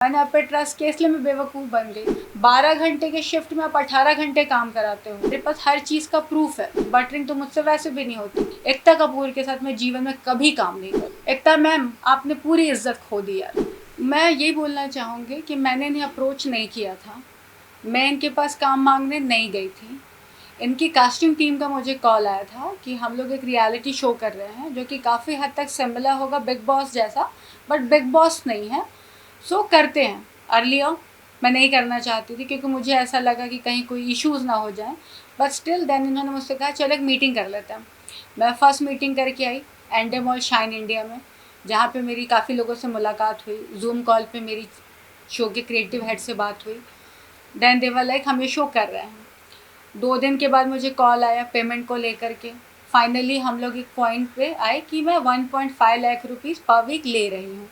मैंने आप पे ट्रस्ट किया इसलिए मैं बेवकूफ़ बन गई। 12 घंटे के शिफ्ट में आप 18 घंटे काम कराते हो। मेरे पास हर चीज़ का प्रूफ है। बटरिंग तो मुझसे वैसे भी नहीं होती। एकता कपूर के साथ मैं जीवन में कभी काम नहीं करूँ। एकता मैम, आपने पूरी इज्जत खो दी यार। मैं यही बोलना चाहूँगी कि मैंने इन्हें अप्रोच नहीं किया था, मैं इनके पास काम मांगने नहीं गई थी। इनकी कास्टिंग टीम का मुझे कॉल आया था कि हम लोग एक रियलिटी शो कर रहे हैं जो कि काफ़ी हद तक सिमिलर होगा बिग बॉस जैसा, बट बिग बॉस नहीं है। सो करते हैं। अर्लियर मैं नहीं करना चाहती थी क्योंकि मुझे ऐसा लगा कि कहीं कोई इश्यूज़ ना हो जाएं, बट स्टिल देन इन्होंने मुझसे कहा चलो एक मीटिंग कर लेते हैं। मैं फर्स्ट मीटिंग करके आई एंडे मॉल शाइन इंडिया में, जहाँ पे मेरी काफ़ी लोगों से मुलाकात हुई। जूम कॉल पे मेरी शो के क्रिएटिव हेड से बात हुई। देन दे वर लाइक हम ये शो कर रहे हैं। 2 दिन के बाद मुझे कॉल आया पेमेंट को लेकर के। फाइनली हम लोग एक पॉइंट पे आए कि मैं 1.5 लाख रुपीज़ पर वीक ले रही हूँ।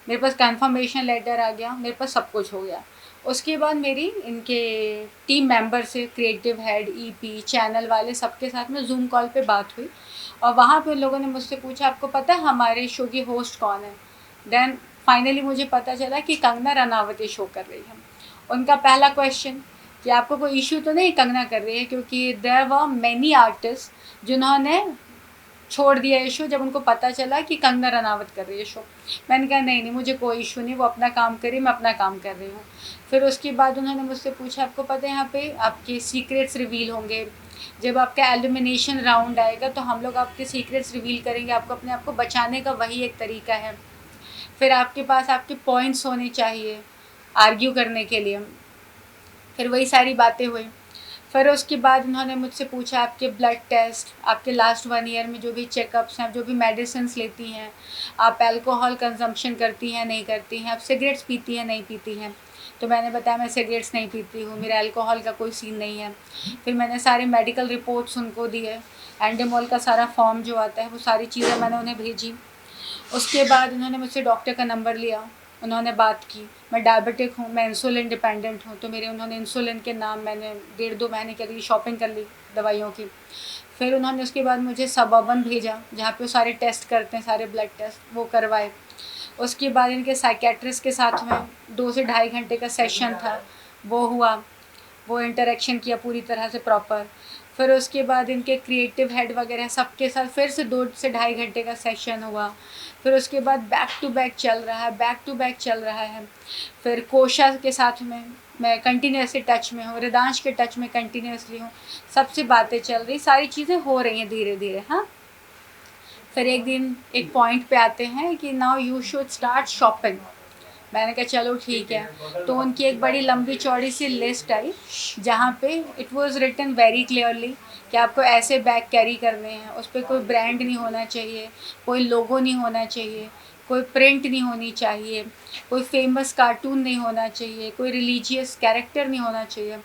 मेरे पास कंफर्मेशन लेटर आ गया, मेरे पास सब कुछ हो गया। उसके बाद मेरी इनके टीम मेंबर से, क्रिएटिव हेड, ईपी, चैनल वाले सबके साथ में जूम कॉल पे बात हुई और वहाँ पे उन लोगों ने मुझसे पूछा आपको पता है हमारे शो की होस्ट कौन है? देन फाइनली मुझे पता चला कि कंगना रनावत ये शो कर रही है। उनका पहला क्वेश्चन कि आपको कोई इश्यू तो नहीं कंगना कर रही है, क्योंकि देयर वर मैनी आर्टिस्ट जिन्होंने छोड़ दिया ये शो जब उनको पता चला कि कंगना रनावत कर रही है शो। मैंने कहा नहीं मुझे कोई इशू नहीं, वो अपना काम करी, मैं अपना काम कर रही हूँ। फिर उसके बाद उन्होंने मुझसे पूछा आपको पता है यहाँ पे आपके सीक्रेट्स रिवील होंगे, जब आपका एलिमिनेशन राउंड आएगा तो हम लोग आपके सीक्रेट्स रिवील करेंगे, आपको अपने आप को बचाने का वही एक तरीका है। फिर आपके पास आपके पॉइंट्स होने चाहिए आर्ग्यू करने के लिए। फिर वही सारी बातें हुई। फिर उसके बाद उन्होंने मुझसे पूछा आपके ब्लड टेस्ट, आपके लास्ट 1 ईयर में जो भी चेकअप्स हैं, जो भी मेडिसिन्स लेती हैं, आप अल्कोहल कंजम्पशन करती हैं नहीं करती हैं, आप सिगरेट्स पीती हैं नहीं पीती हैं। तो मैंने बताया मैं सिगरेट्स नहीं पीती हूँ, मेरा अल्कोहल का कोई सीन नहीं है। फिर मैंने सारे मेडिकल रिपोर्ट्स उनको दिए, एंडेमोल का सारा फॉर्म जो आता है वो सारी चीज़ें मैंने उन्हें भेजी। उसके बाद उन्होंने मुझसे डॉक्टर का नंबर लिया, उन्होंने बात की। मैं डायबिटिक हूँ, मैं इंसुलिन डिपेंडेंट हूँ, तो मेरे उन्होंने इंसुलिन के नाम मैंने 1.5-2 महीने के लिए शॉपिंग कर ली दवाइयों की। फिर उन्होंने उसके बाद मुझे सबअर्बन भेजा जहाँ पे वो सारे टेस्ट करते हैं, सारे ब्लड टेस्ट वो करवाए। उसके बाद इनके साइकेट्रिस्ट के साथ में 2 से ढाई घंटे का सेशन था, वो हुआ, वो इंटरेक्शन किया पूरी तरह से प्रॉपर। फिर उसके बाद इनके क्रिएटिव हेड वगैरह सबके साथ फिर से 2 से ढाई घंटे का सेशन हुआ। फिर उसके बाद बैक टू बैक चल रहा है, बैक टू बैक चल रहा है। फिर कोशा के साथ में मैं कंटिन्यूसली टच में हूँ, रिदांश के टच में कंटिन्यूसली हूँ, सबसे बातें चल रही, सारी चीज़ें हो रही हैं धीरे धीरे। हाँ, फिर एक दिन एक पॉइंट पे आते हैं कि now you should start shopping. मैंने कहा चलो ठीक है। तो उनकी एक बड़ी लंबी चौड़ी सी लिस्ट आई जहाँ पे it was written very clearly कि आपको ऐसे बैग कैरी करने हैं, उस पर कोई ब्रांड नहीं होना चाहिए, कोई लोगो नहीं होना चाहिए, कोई प्रिंट नहीं होनी चाहिए, कोई फेमस कार्टून नहीं होना चाहिए, कोई रिलीजियस कैरेक्टर नहीं होना चाहिए।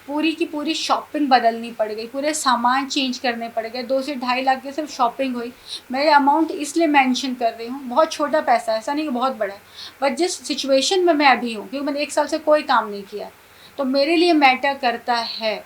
पूरी की पूरी शॉपिंग बदलनी पड़ गई, पूरे सामान चेंज करने पड़ गए। 2 से ढाई लाख की सिर्फ शॉपिंग हुई। मैं ये अमाउंट इसलिए मेंशन कर रही हूँ, बहुत छोटा पैसा है, ऐसा नहीं कि बहुत बड़ा है, बट जिस सिचुएशन में मैं अभी हूँ, क्योंकि मैंने 1 साल से कोई काम नहीं किया, तो मेरे लिए मैटर करता है।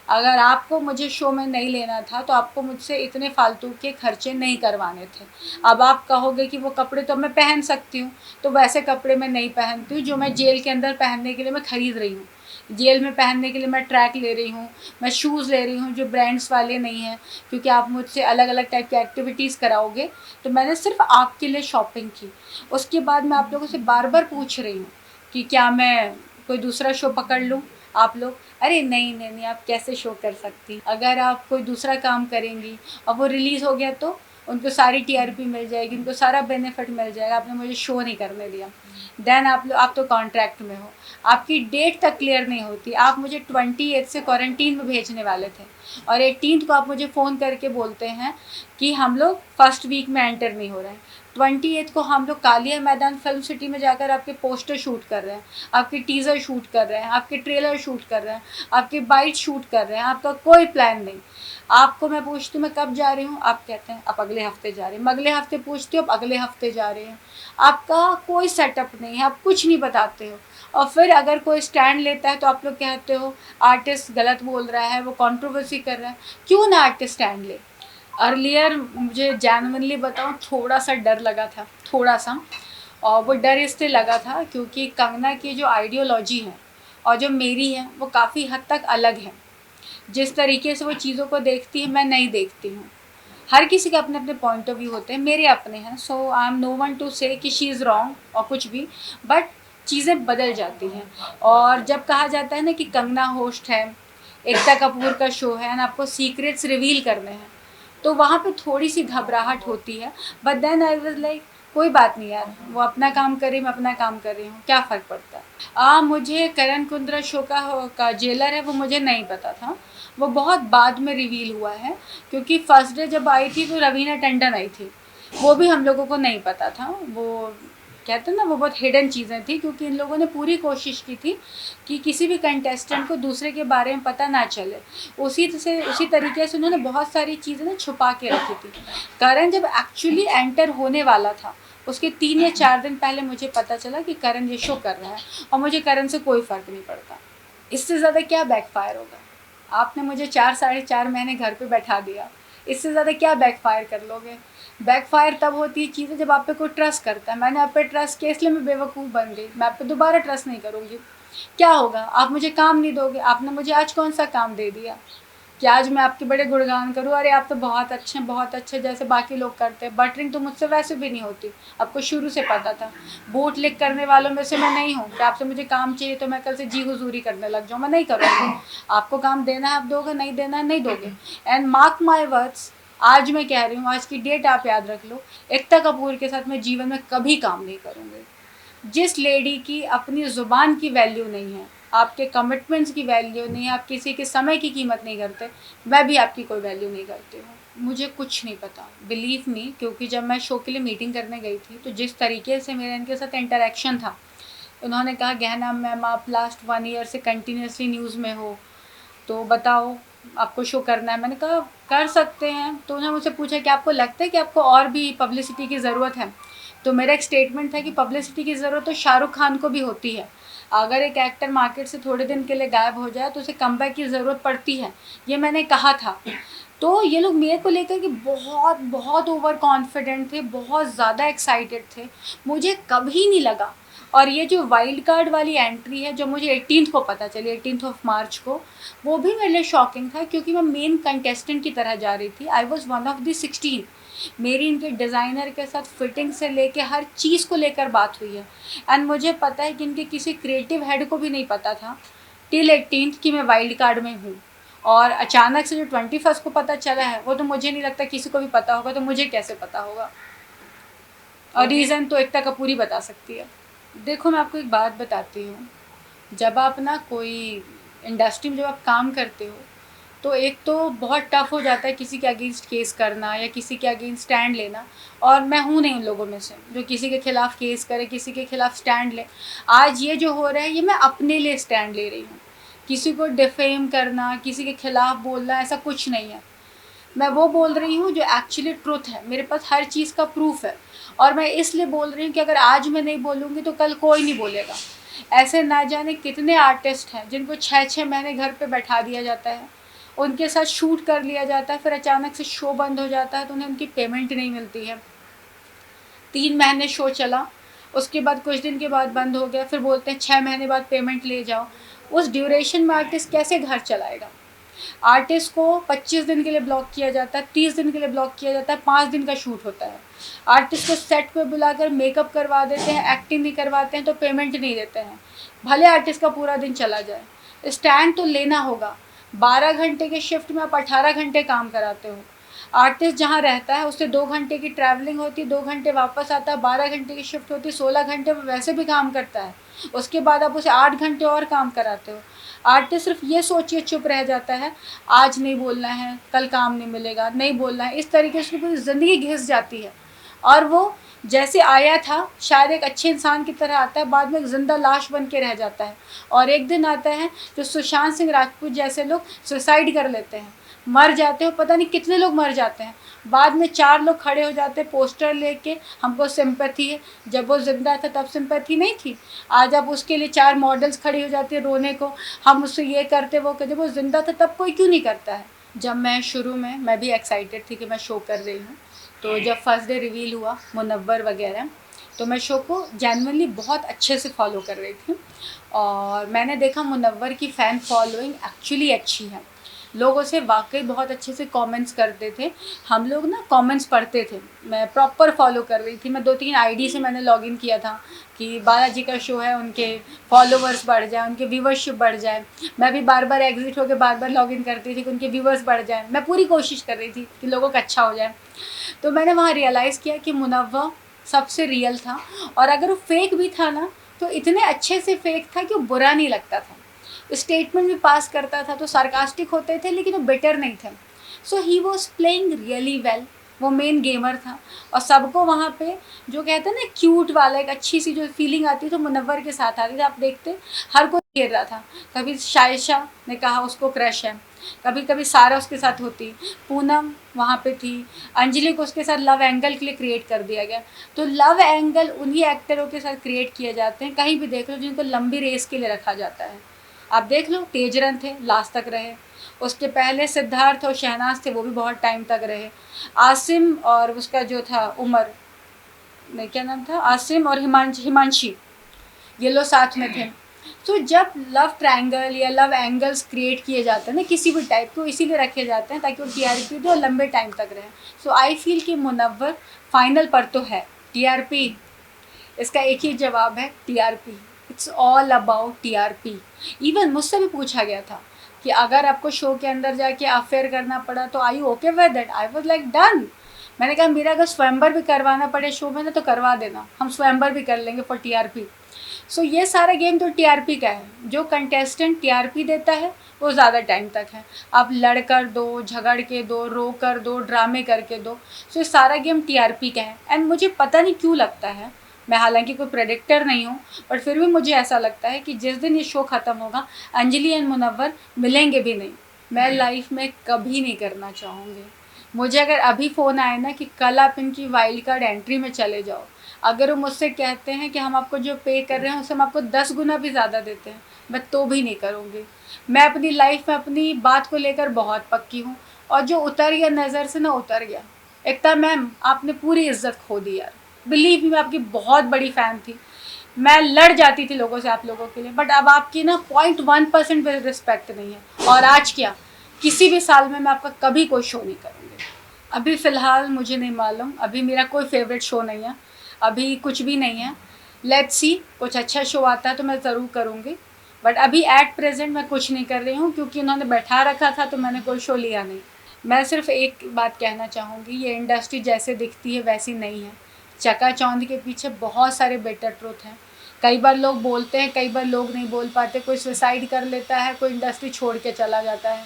अगर आपको मुझे शो में नहीं लेना था तो आपको मुझसे इतने फालतू के खर्चे नहीं करवाने थे। अब आप कहोगे कि वो कपड़े तो मैं पहन सकती हूँ, तो वैसे कपड़े मैं नहीं पहनती हूँ जो मैं जेल के अंदर पहनने के लिए मैं ख़रीद रही हूँ। जेल में पहनने के लिए मैं ट्रैक ले रही हूँ, मैं शूज़ ले रही हूँ जो ब्रांड्स वाले नहीं हैं, क्योंकि आप मुझसे अलग अलग टाइप की एक्टिविटीज़ कराओगे। तो मैंने सिर्फ आपके लिए शॉपिंग की। उसके बाद मैं आप लोगों से बार बार पूछ रही हूँ कि क्या मैं कोई दूसरा शो पकड़ लूँ। आप लोग अरे नहीं नहीं नहीं, आप कैसे शो कर सकती, अगर आप कोई दूसरा काम करेंगी और वो रिलीज़ हो गया तो उनको सारी टीआरपी मिल जाएगी, उनको सारा बेनिफिट मिल जाएगा, आपने मुझे शो नहीं करने दिया। देन आप तो कॉन्ट्रैक्ट में हो, आपकी डेट तक क्लियर नहीं होती। आप मुझे 28 से क्वारंटीन में भेजने वाले थे और 18 को आप मुझे फ़ोन करके बोलते हैं कि हम लोग फर्स्ट वीक में एंटर नहीं हो रहे हैं। 28 को हम लोग कालिया मैदान फिल्म सिटी में जाकर आपके पोस्टर शूट कर रहे हैं, आपके टीज़र शूट कर रहे हैं, आपके ट्रेलर शूट कर रहे हैं, आपके बाइट शूट कर रहे हैं, आपका कोई प्लान नहीं। आपको मैं पूछती हूँ मैं कब जा रही हूँ, आप कहते हैं आप अगले हफ्ते जा रहे हैं। मैं अगले हफ्ते पूछती हूँ आप अगले हफ्ते जा रहे हैं। आपका कोई सेटअप नहीं है, आप कुछ नहीं बताते हो। और फिर अगर कोई स्टैंड लेता है तो आप लोग कहते हो आर्टिस्ट गलत बोल रहा है, वो कंट्रोवर्सी कर रहा है। क्यों ना आर्टिस्ट स्टैंड ले। अर्लियर मुझे जेन्युइनली बताऊँ थोड़ा सा डर लगा था, थोड़ा सा। और वो डर इसलिए लगा था क्योंकि कंगना की जो आइडियोलॉजी है और जो मेरी है वो काफ़ी हद तक अलग है। जिस तरीके से वो चीज़ों को देखती है मैं नहीं देखती हूँ। हर किसी के अपने अपने पॉइंट ऑफ व्यू होते हैं, मेरे अपने हैं। So I am no one to say कि शी इज़ रॉन्ग और कुछ भी, बट चीज़ें बदल जाती हैं। और जब कहा जाता है ना कि कंगना होस्ट है, एकता कपूर का शो है एंड आपको सीक्रेट्स रिवील करने हैं, तो वहाँ पे थोड़ी सी घबराहट होती है। But then I was like कोई बात नहीं यार, वो अपना काम करे, मैं अपना काम कर रही हूँ, क्या फ़र्क पड़ता है। मुझे करण कुंद्रा शो का जेलर है वो मुझे नहीं पता था, वो बहुत बाद में रिवील हुआ है। क्योंकि फर्स्ट डे जब आई थी तो रवीना टंडन आई थी, वो भी हम लोगों को नहीं पता था। वो कहते हैं ना, वो बहुत हिडन चीज़ें थी, क्योंकि इन लोगों ने पूरी कोशिश की थी कि किसी भी कंटेस्टेंट को दूसरे के बारे में पता ना चले। उसी तरीके से उन्होंने बहुत सारी चीज़ें ना छुपा के रखी थी। करण जब एक्चुअली एंटर होने वाला था उसके 3 या 4 दिन पहले मुझे पता चला कि करण ये शो कर रहा है, और मुझे करण से कोई फ़र्क नहीं पड़ता। इससे ज़्यादा क्या बैकफायर होगा। आपने मुझे 4 साढ़े 4 महीने घर पे बैठा दिया, इससे ज़्यादा क्या बैकफायर कर लोगे। बैकफायर तब होती है चीज़ें जब आप पे कोई ट्रस्ट करता है। मैंने आप पे ट्रस्ट किया इसलिए मैं बेवकूफ़ बन गई, मैं आप पे दोबारा ट्रस्ट नहीं करूँगी। क्या होगा, आप मुझे काम नहीं दोगे। आपने मुझे आज कौन सा काम दे दिया कि आज मैं आपके बड़े गुणगान करूँ, अरे आप तो बहुत अच्छे जैसे बाकी लोग करते हैं। बटरिंग तो मुझसे वैसे भी नहीं होती, आपको शुरू से पता था। बूट लिख करने वालों में से मैं नहीं हूँ कि आपसे मुझे काम चाहिए तो मैं कल से जी हुजूरी करने लग जाऊँ, मैं नहीं करूँगी। आपको काम देना है आप दोगे, नहीं देना है नहीं दोगे। एंड मार्क माई वर्ड्स, आज मैं कह रही हूँ, आज की डेट आप याद रख लो, एकता कपूर के साथ मैं जीवन में कभी काम नहीं करूँगी। जिस लेडी की अपनी ज़ुबान की वैल्यू नहीं है, आपके कमिटमेंट्स की वैल्यू नहीं है, आप किसी के समय की कीमत नहीं करते, मैं भी आपकी कोई वैल्यू नहीं करती हूँ। मुझे कुछ नहीं पता, बिलीव मी, क्योंकि जब मैं शो के लिए मीटिंग करने गई थी तो जिस तरीके से मेरा इनके साथ इंटरेक्शन था, उन्होंने कहा गहना मैम आप लास्ट 1 ईयर से कंटिन्यूसली न्यूज़ में हो, तो बताओ आपको शो करना है। मैंने कहा कर सकते हैं। तो उन्होंने मुझसे पूछा कि आपको लगता है कि आपको और भी पब्लिसिटी की ज़रूरत है। तो मेरा एक स्टेटमेंट था कि पब्लिसिटी की ज़रूरत तो शाहरुख खान को भी होती है। अगर एक एक्टर मार्केट से थोड़े दिन के लिए गायब हो जाए तो उसे कमबैक की ज़रूरत पड़ती है, ये मैंने कहा था। तो ये लोग मेरे को लेकर कि बहुत बहुत ओवर कॉन्फिडेंट थे, बहुत ज़्यादा एक्साइटेड थे। मुझे कभी नहीं लगा। और ये जो वाइल्ड कार्ड वाली एंट्री है जो मुझे 18th को पता चली, 18th ऑफ मार्च को, वो भी मेरे लिए शॉकिंग था, क्योंकि मैं मेन कंटेस्टेंट की तरह जा रही थी। I was one of the 16। मेरी इनके डिज़ाइनर के साथ फिटिंग से लेके हर चीज़ को लेकर बात हुई है। एंड मुझे पता है कि इनके किसी क्रिएटिव हेड को भी नहीं पता था टिल 18th कि मैं वाइल्ड कार्ड में हूँ। और अचानक से जो 21st को पता चला है, वो तो मुझे नहीं लगता किसी को भी पता होगा, तो मुझे कैसे पता होगा। और रीज़न तो एकता कपूर ही बता सकती है। देखो मैं आपको एक बात बताती हूँ, जब आप ना कोई इंडस्ट्री में जब आप काम करते हो तो एक तो बहुत टफ हो जाता है किसी के अगेंस्ट केस करना या किसी के अगेंस्ट स्टैंड लेना। और मैं हूँ नहीं उन लोगों में से जो किसी के खिलाफ केस करे, किसी के खिलाफ स्टैंड ले। आज ये जो हो रहा है ये मैं अपने लिए स्टैंड ले रही हूँ। किसी को डिफेम करना, किसी के खिलाफ बोलना, ऐसा कुछ नहीं है। मैं वो बोल रही हूँ जो एक्चुअली ट्रुथ है, मेरे पास हर चीज़ का प्रूफ है। और मैं इसलिए बोल रही हूँ कि अगर आज मैं नहीं बोलूँगी तो कल कोई नहीं बोलेगा। ऐसे ना जाने कितने आर्टिस्ट हैं जिनको 6-6 महीने घर पे बैठा दिया जाता है, उनके साथ शूट कर लिया जाता है, फिर अचानक से शो बंद हो जाता है तो उन्हें उनकी पेमेंट नहीं मिलती है। 3 महीने शो चला, उसके बाद कुछ दिन के बाद बंद हो गया, फिर बोलते हैं 6 महीने बाद पेमेंट ले जाओ। उस ड्यूरेशन में आर्टिस्ट कैसे घर चलाएगा। आर्टिस्ट को 25 दिन के लिए ब्लॉक किया जाता है, 30 दिन के लिए ब्लॉक किया जाता है, 5 दिन का शूट होता है। आर्टिस्ट को सेट पे बुलाकर मेकअप करवा देते हैं, एक्टिंग नहीं करवाते हैं तो पेमेंट नहीं देते हैं, भले आर्टिस्ट का पूरा दिन चला जाए। स्टैंड तो लेना होगा। 12 घंटे के शिफ्ट में आप 18 घंटे काम कराते हो। आर्टिस्ट जहाँ रहता है उससे 2 घंटे की ट्रैवलिंग होती है, 2 घंटे वापस आता है, 12 घंटे की शिफ्ट होती है, 16 घंटे वो वैसे भी काम करता है। उसके बाद आप उसे 8 घंटे और काम कराते हो। आर्टिस्ट सिर्फ ये सोचिए चुप रह जाता है, आज नहीं बोलना है, कल काम नहीं मिलेगा, नहीं बोलना है, इस तरीके से पूरी ज़िंदगी घिस जाती है। और वो जैसे आया था शायद एक अच्छे इंसान की तरह आता है, बाद में एक ज़िंदा लाश बन के रह जाता है। और एक दिन आता है जो सुशांत सिंह राजपूत जैसे लोग सुसाइड कर लेते हैं, मर जाते हो, पता नहीं कितने लोग मर जाते हैं। बाद में 4 लोग खड़े हो जाते हैं पोस्टर लेके, हमको सिंपैथी है। जब वो ज़िंदा था तब सिंपैथी नहीं थी। आज अब उसके लिए 4 मॉडल्स खड़ी हो जाती है रोने को, हम उससे ये करते वो करते। जब वो ज़िंदा था तब कोई क्यों नहीं करता है। जब मैं शुरू में भी एक्साइटेड थी कि मैं शो कर रही हूँ, तो जब फर्स्ट डे रिवील हुआ मुनव्वर वगैरह, तो मैं शो को जेन्युइनली बहुत अच्छे से फॉलो कर रही थी और मैंने देखा मुनव्वर की फ़ैन फॉलोइंग एक्चुअली अच्छी है। लोग उसे वाकई बहुत अच्छे से कमेंट्स करते थे। हम लोग ना कमेंट्स पढ़ते थे। मैं प्रॉपर फॉलो कर रही थी। मैं 2-3 आईडी से मैंने लॉगिन किया था कि बालाजी का शो है, उनके फॉलोवर्स बढ़ जाए, उनके व्यूवरशिप बढ़ जाए। मैं भी बार बार एग्जिट होकर बार बार लॉगिन करती थी कि उनके व्यूवर्स बढ़ जाए। मैं पूरी कोशिश कर रही थी कि लोगों का अच्छा हो जाए। तो मैंने वहाँ रियलाइज़ किया कि मुनव्वर सबसे रियल था और अगर वो फेक भी था ना तो इतने अच्छे से फेक था कि वो बुरा नहीं लगता था। स्टेटमेंट भी पास करता था तो सार्कास्टिक होते थे लेकिन वो बेटर नहीं थे। So he was playing really well. वो मेन गेमर था और सबको वहाँ पे जो कहते हैं ना क्यूट वाला एक अच्छी सी जो फीलिंग आती तो मुनव्वर के साथ आती थी। आप देखते हर कोई घेर रहा था। कभी शायशा ने कहा उसको क्रश है, कभी कभी सारा उसके साथ होती, पूनम वहाँ पे थी, अंजलि को उसके साथ लव एंगल के लिए क्रिएट कर दिया गया। तो लव एंगल उन्हीं एक्टरों के साथ क्रिएट किए जाते हैं, कहीं भी देख लो, जिनको लंबी रेस के लिए रखा जाता है। आप देख लो, तेजरन थे, लास्ट तक रहे। उसके पहले सिद्धार्थ और शहनाज थे, वो भी बहुत टाइम तक रहे। आसिम और उसका जो था उमर, नहीं क्या नाम था, आसिम और हिमांशी, ये लोग साथ में थे। तो जब लव ट्रायंगल या लव एंगल्स क्रिएट किए जाते हैं ना किसी भी टाइप को, इसीलिए रखे जाते हैं ताकि वो टीआरपी दे और लंबे टाइम तक रहे। सो आई फील कि मुनव्वर फाइनल पर तो है। टीआरपी, इसका एक ही जवाब है, TRP. It's all about TRP. Even मुझसे भी पूछा गया था कि अगर आपको शो के अंदर जाके अफेयर करना पड़ा तो I you okay with that? I was like done. मैंने कहा मेरा अगर स्वयंवर भी करवाना पड़े शो में ना तो करवा देना, हम स्वयंवर भी कर लेंगे फॉर टीआरपी। सो ये सारा गेम तो टीआरपी का है। जो कंटेस्टेंट टीआरपी देता है वो ज़्यादा टाइम तक है। आप लड़ कर दो, झगड़ के दो, रो कर दो, ड्रामे करके दो, सो ये सारा गेम टीआरपी का है। एंड मुझे पता नहीं क्यों लगता है, मैं हालांकि कोई प्रेडिक्टर नहीं हूँ, बट फिर भी मुझे ऐसा लगता है कि जिस दिन ये शो ख़त्म होगा अंजलि एंड मुनव्वर मिलेंगे भी नहीं। मैं लाइफ में कभी नहीं करना चाहूँगी। मुझे अगर अभी फ़ोन आए ना कि कल आप इनकी वाइल्ड कार्ड एंट्री में चले जाओ, अगर वो मुझसे कहते हैं कि हम आपको जो पे कर रहे हैं उससे हम आपको 10 गुना भी ज़्यादा देते हैं, मैं तो भी नहीं करूँगी। मैं अपनी लाइफ में अपनी बात को लेकर बहुत पक्की हूँ और जो उतर गया नज़र से ना उतर गया। एकता मैम, आपने पूरी इज्जत खो दी यार। बिलीव मी, मैं आपकी बहुत बड़ी फ़ैन थी। मैं लड़ जाती थी लोगों से आप लोगों के लिए, बट अब आपकी ना 0.1% भी रिस्पेक्ट नहीं है। और आज क्या, किसी भी साल में मैं आपका कभी कोई शो नहीं करूँगी। अभी फ़िलहाल मुझे नहीं मालूम, अभी मेरा कोई फेवरेट शो नहीं है, अभी कुछ भी नहीं है। लेट्स सी, कुछ अच्छा शो आता है तो मैं ज़रूर करूँगी, बट अभी एट प्रेजेंट मैं कुछ नहीं कर रही हूँ क्योंकि उन्होंने बैठा रखा था तो मैंने कोई शो लिया नहीं। मैं सिर्फ एक बात कहना चाहूँगी, ये इंडस्ट्री जैसे दिखती है वैसी नहीं है। चकाचौंध के पीछे बहुत सारे बेटर ट्रुथ हैं। कई बार लोग बोलते हैं, कई बार लोग नहीं बोल पाते। कोई सुसाइड कर लेता है, कोई इंडस्ट्री छोड़ के चला जाता है,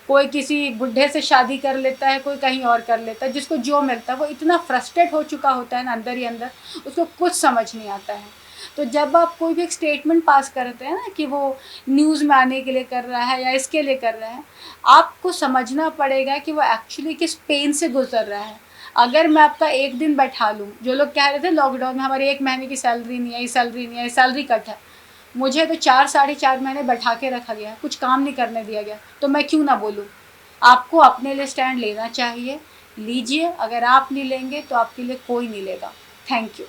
कोई किसी बुढ़े से शादी कर लेता है, कोई कहीं और कर लेता है। जिसको जो मिलता है वो इतना फ्रस्ट्रेट हो चुका होता है ना अंदर ही अंदर, उसको कुछ समझ नहीं आता है। तो जब आप कोई भी एक स्टेटमेंट पास करते हैं ना कि वो न्यूज़ में आने के लिए कर रहा है या इसके लिए कर रहा है, आपको समझना पड़ेगा कि वो एक्चुअली किस पेन से गुजर रहा है। अगर मैं आपका एक दिन बैठा लूँ, जो लोग कह रहे थे लॉकडाउन में हमारी 1 महीने की सैलरी नहीं आई, सैलरी नहीं आई, सैलरी कट है, मुझे तो 4 साढ़े 4 महीने बैठा के रखा गया, कुछ काम नहीं करने दिया गया, तो मैं क्यों ना बोलूँ। आपको अपने लिए स्टैंड लेना चाहिए, लीजिए। अगर आप नहीं लेंगे तो आपके लिए कोई नहीं लेगा। Thank you.